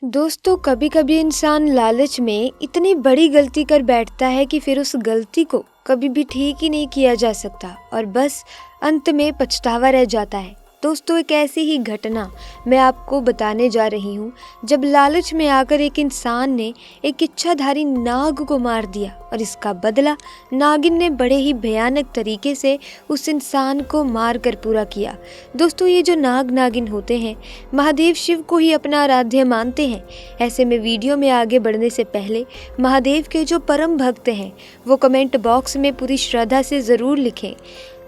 दोस्तों कभी कभी इंसान लालच में इतनी बड़ी गलती कर बैठता है कि फिर उस गलती को कभी भी ठीक ही नहीं किया जा सकता और बस अंत में पछतावा रह जाता है। दोस्तों एक ऐसी ही घटना मैं आपको बताने जा रही हूँ जब लालच में आकर एक इंसान ने एक इच्छाधारी नाग को मार दिया और इसका बदला नागिन ने बड़े ही भयानक तरीके से उस इंसान को मार कर पूरा किया। दोस्तों ये जो नाग नागिन होते हैं महादेव शिव को ही अपना आराध्य मानते हैं। ऐसे में वीडियो में आगे बढ़ने से पहले महादेव के जो परम भक्त हैं वो कमेंट बॉक्स में पूरी श्रद्धा से ज़रूर लिखें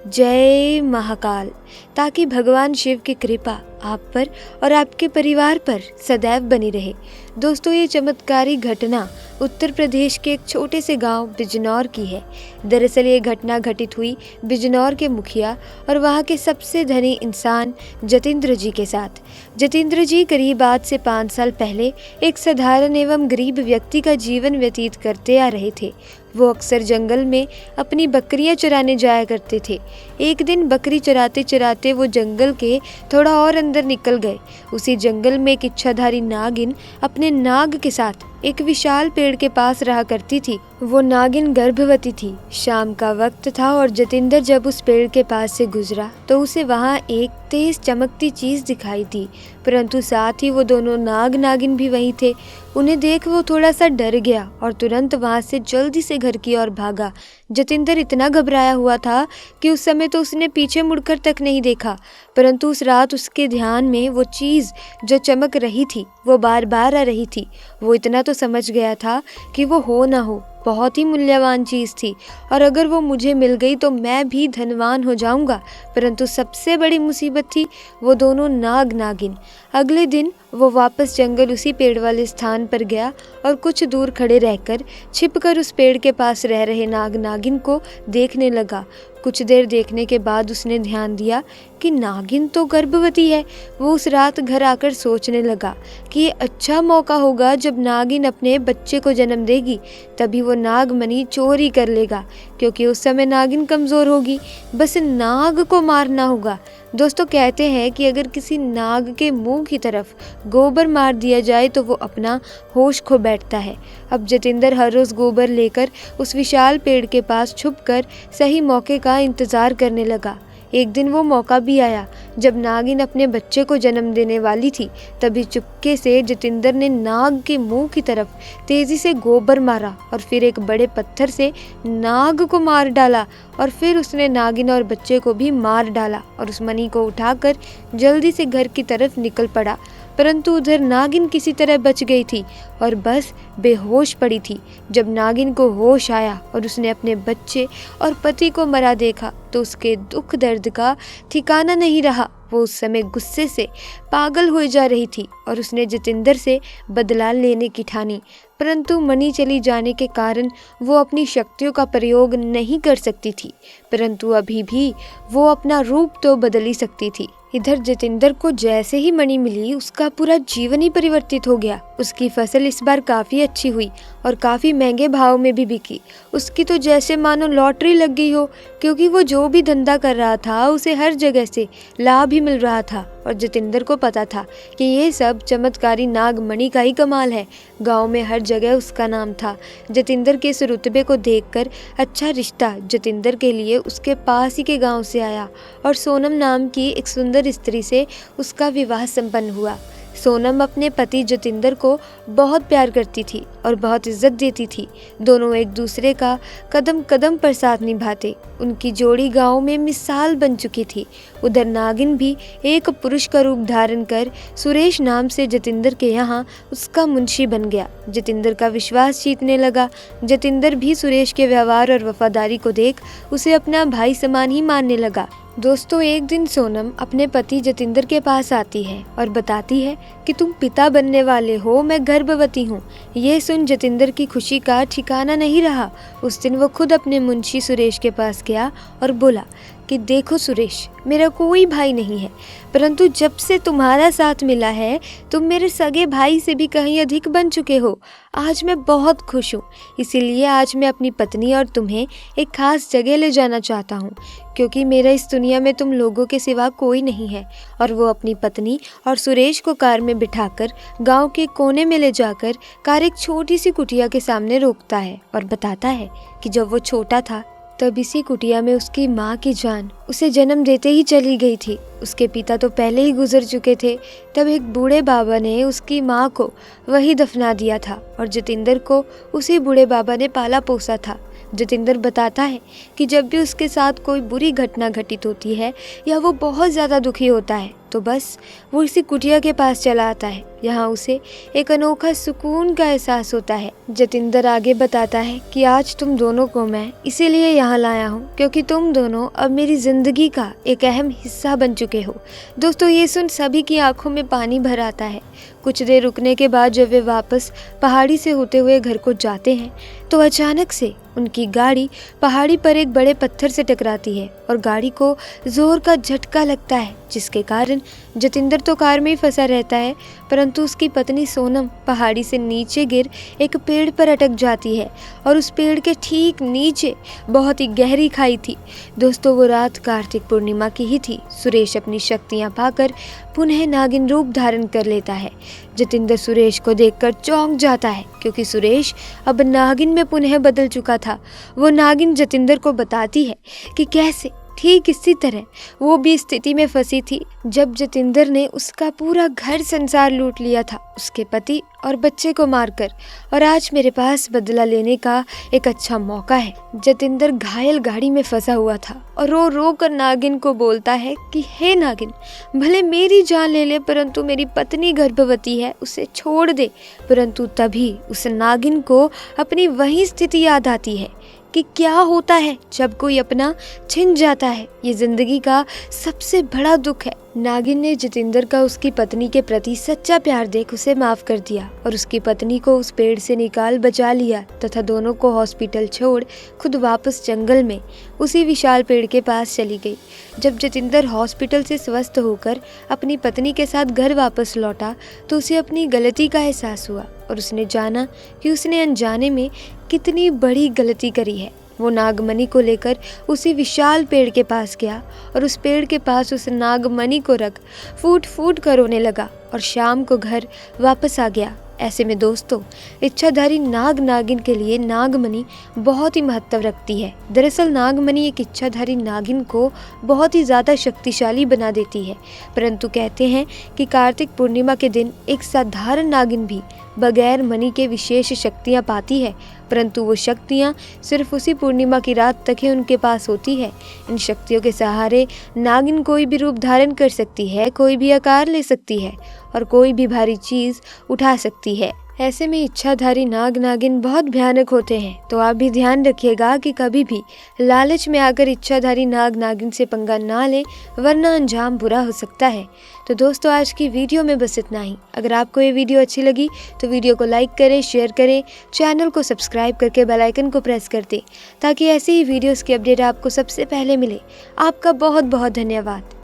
जय महाकाल, ताकि भगवान शिव की कृपा आप पर और आपके परिवार पर सदैव बनी रहे। दोस्तों ये चमत्कारी घटना उत्तर प्रदेश के एक छोटे से गांव बिजनौर की है। दरअसल ये घटना घटित हुई बिजनौर के मुखिया और वहां के सबसे धनी इंसान जतिंद्र जी के साथ। जतिंद्र जी करीब आज से 5 साल पहले एक साधारण एवं गरीब व्यक्ति का जीवन व्यतीत करते आ रहे थे। वो अक्सर जंगल में अपनी बकरियां चराने जाया करते थे। एक दिन बकरी चराते चराते वो जंगल के थोड़ा और अंदर निकल गए। उसी जंगल में एक इच्छाधारी नागिन अपने नाग के साथ एक विशाल पेड़ के पास रहा करती थी। वो नागिन गर्भवती थी। शाम का वक्त था और जतिंदर जब उस पेड़ के पास से गुजरा तो उसे वहाँ एक तेज चमकती चीज दिखाई दी, परंतु साथ ही वो दोनों नाग नागिन भी वहीं थे। उन्हें देख वो थोड़ा सा डर गया और तुरंत वहाँ से जल्दी से घर की ओर भागा। जतिंदर इतना घबराया हुआ था कि उस समय तो उसने पीछे मुड़कर तक नहीं देखा, परंतु उस रात उसके ध्यान में वो चीज़ जो चमक रही थी वो बार बार आ रही थी। वो इतना तो समझ गया था कि वो हो ना हो बहुत ही मूल्यवान चीज़ थी और अगर वो मुझे मिल गई तो मैं भी धनवान हो जाऊंगा। परंतु सबसे बड़ी मुसीबत थी वो दोनों नाग नागिन। अगले दिन वो वापस जंगल उसी पेड़ वाले स्थान पर गया और कुछ दूर खड़े रहकर छिपकर उस पेड़ के पास रह रहे नाग नागिन को देखने लगा। कुछ देर देखने के बाद उसने ध्यान दिया कि नागिन तो गर्भवती है। वो उस रात घर आकर सोचने लगा कि ये अच्छा मौका होगा जब नागिन अपने बच्चे को जन्म देगी, तभी वो नागमणि चोरी कर लेगा क्योंकि उस समय नागिन कमज़ोर होगी। बस नाग को मारना होगा। दोस्तों कहते हैं कि अगर किसी नाग के मुंह की तरफ गोबर मार दिया जाए तो वो अपना होश खो बैठता है। अब जतिंदर हर रोज़ गोबर लेकर उस विशाल पेड़ के पास छुपकर सही मौके का इंतज़ार करने लगा। एक दिन वो मौका भी आया जब नागिन अपने बच्चे को जन्म देने वाली थी। तभी चुपके से जतिंदर ने नाग के मुंह की तरफ तेजी से गोबर मारा और फिर एक बड़े पत्थर से नाग को मार डाला और फिर उसने नागिन और बच्चे को भी मार डाला और उस मणि को उठाकर जल्दी से घर की तरफ निकल पड़ा। परंतु उधर नागिन किसी तरह बच गई थी और बस बेहोश पड़ी थी। जब नागिन को होश आया और उसने अपने बच्चे और पति को मरा देखा तो उसके दुख दर्द का ठिकाना नहीं रहा। वो उस समय गुस्से से पागल हो जा रही थी और उसने जतिंदर से बदला लेने की ठानी, परंतु मणि चली जाने के कारण वो अपनी शक्तियों का प्रयोग नहीं कर सकती थी। परंतु अभी भी वो अपना रूप तो बदल ही सकती थी। इधर जतिंदर को जैसे ही मणि मिली उसका पूरा जीवन ही परिवर्तित हो गया। उसकी फसल इस बार काफ़ी अच्छी हुई और काफ़ी महंगे भाव में भी बिकी। उसकी तो जैसे मानो लॉटरी लग गई हो, क्योंकि वो जो भी धंधा कर रहा था उसे हर जगह से लाभ ही मिल रहा था और जतिंदर को पता था कि ये सब चमत्कारी नागमणि का ही कमाल है। गांव में हर जगह उसका नाम था। जतिंदर के इस रुतबे को देखकर अच्छा रिश्ता जतिंदर के लिए उसके पास ही के गांव से आया और सोनम नाम की एक सुंदर स्त्री से उसका विवाह संपन्न हुआ। सोनम अपने पति जतिंदर को बहुत प्यार करती थी और बहुत इज्जत देती थी। दोनों एक दूसरे का कदम कदम पर साथ निभाते। उनकी जोड़ी गांव में मिसाल बन चुकी थी। उधर नागिन भी एक पुरुष का रूप धारण कर सुरेश नाम से जतिंदर के यहाँ उसका मुंशी बन गया। जतिंदर का विश्वास जीतने लगा। जतिंदर भी सुरेश के व्यवहार और वफादारी को देख उसे अपना भाई समान ही मानने लगा। दोस्तों एक दिन सोनम अपने पति जतिंदर के पास आती है और बताती है कि तुम पिता बनने वाले हो, मैं गर्भवती हूँ। ये सुन जतिंदर की खुशी का ठिकाना नहीं रहा। उस दिन वो खुद अपने मुंशी सुरेश के पास गया और बोला, कि देखो सुरेश, मेरा कोई भाई नहीं है, परंतु जब से तुम्हारा साथ मिला है तुम मेरे सगे भाई से भी कहीं अधिक बन चुके हो। आज मैं बहुत खुश हूँ, इसीलिए आज मैं अपनी पत्नी और तुम्हें एक खास जगह ले जाना चाहता हूँ, क्योंकि मेरा इस दुनिया में तुम लोगों के सिवा कोई नहीं है। और वो अपनी पत्नी और सुरेश को कार में बिठाकर गांव के कोने में ले जाकर कार एक छोटी सी कुटिया के सामने रोकता है और बताता है कि जब वो छोटा था तब इसी कुटिया में उसकी माँ की जान उसे जन्म देते ही चली गई थी। उसके पिता तो पहले ही गुजर चुके थे। तब एक बूढ़े बाबा ने उसकी माँ को वही दफना दिया था और जतिंदर को उसी बूढ़े बाबा ने पाला पोसा था। जतिंदर बताता है कि जब भी उसके साथ कोई बुरी घटना घटित होती है या वो बहुत ज़्यादा दुखी होता है तो बस वो इसी कुटिया के पास चला आता है। यहाँ उसे एक अनोखा सुकून का एहसास होता है। जतिंदर आगे बताता है कि आज तुम दोनों को मैं इसीलिए यहाँ लाया हूँ क्योंकि तुम दोनों अब मेरी ज़िंदगी का एक अहम हिस्सा बन चुके हो। दोस्तों, ये सुन सभी की आंखों में पानी भर आता है। कुछ देर रुकने के बाद जब वे वापस पहाड़ी से होते हुए घर को जाते हैं तो अचानक से उनकी गाड़ी पहाड़ी पर एक बड़े पत्थर से टकराती है और गाड़ी को जोर का झटका लगता है, जिसके कारण जतिंदर तो कार में ही फंसा रहता है, परंतु उसकी पत्नी सोनम पहाड़ी से नीचे गिर एक पेड़ पर अटक जाती है और उस पेड़ के ठीक नीचे बहुत ही गहरी खाई थी। दोस्तों, वो रात कार्तिक पूर्णिमा की ही थी। सुरेश अपनी शक्तियाँ पाकर पुनः नागिन रूप धारण कर लेता है। जतिंदर सुरेश को देखकर चौंक जाता है क्योंकि सुरेश अब नागिन में पुनः बदल चुका था। वो नागिन जतिंदर को बताती है कि कैसे ठीक इसी तरह वो भी स्थिति में फंसी थी जब जतिंदर ने उसका पूरा घर संसार लूट लिया था, उसके पति और बच्चे को मारकर, और आज मेरे पास बदला लेने का एक अच्छा मौका है। जतिंदर घायल गाड़ी में फंसा हुआ था और रो रो कर नागिन को बोलता है कि हे नागिन, भले मेरी जान ले ले परंतु मेरी पत्नी गर्भवती है, उसे छोड़ दे। परंतु तभी उस नागिन को अपनी वही स्थिति याद आती है कि क्या होता है जब कोई अपना छिन जाता है। ये जिंदगी का सबसे बड़ा दुख है। नागिन ने जतिंदर का उसकी पत्नी के प्रति सच्चा प्यार देख उसे माफ कर दिया और उसकी पत्नी को उस पेड़ से निकाल बचा लिया तथा दोनों को हॉस्पिटल छोड़ खुद वापस जंगल में उसी विशाल पेड़ के पास चली गई। जब जतिंदर हॉस्पिटल से स्वस्थ होकर अपनी पत्नी के साथ घर वापस लौटा तो उसे अपनी गलती का एहसास हुआ और उसने जाना कि उसने अनजाने में कितनी बड़ी गलती करी है। वो नागमणि को लेकर उसी विशाल पेड़ के पास गया और उस पेड़ के पास उस नागमणि को रख फूट फूट कर रोने लगा और शाम को घर वापस आ गया। ऐसे में दोस्तों, इच्छाधारी नाग नागिन के लिए नागमणि बहुत ही महत्व रखती है। दरअसल नागमणि एक इच्छाधारी नागिन को बहुत ही ज़्यादा शक्तिशाली बना देती है, परंतु कहते हैं कि कार्तिक पूर्णिमा के दिन एक साधारण नागिन भी बगैर मणि के विशेष शक्तियाँ पाती है, परंतु वो शक्तियाँ सिर्फ उसी पूर्णिमा की रात तक ही उनके पास होती है। इन शक्तियों के सहारे नागिन कोई भी रूप धारण कर सकती है, कोई भी आकार ले सकती है और कोई भी भारी चीज़ उठा सकती है। ऐसे में इच्छाधारी नाग नागिन बहुत भयानक होते हैं, तो आप भी ध्यान रखिएगा कि कभी भी लालच में आकर इच्छाधारी नाग नागिन से पंगा ना लें, वरना अंजाम बुरा हो सकता है। तो दोस्तों, आज की वीडियो में बस इतना ही। अगर आपको ये वीडियो अच्छी लगी तो वीडियो को लाइक करें, शेयर करें, चैनल को सब्सक्राइब करके बेल आइकन को प्रेस कर दें ताकि ऐसे ही वीडियोज़ की अपडेट आपको सबसे पहले मिले। आपका बहुत बहुत धन्यवाद।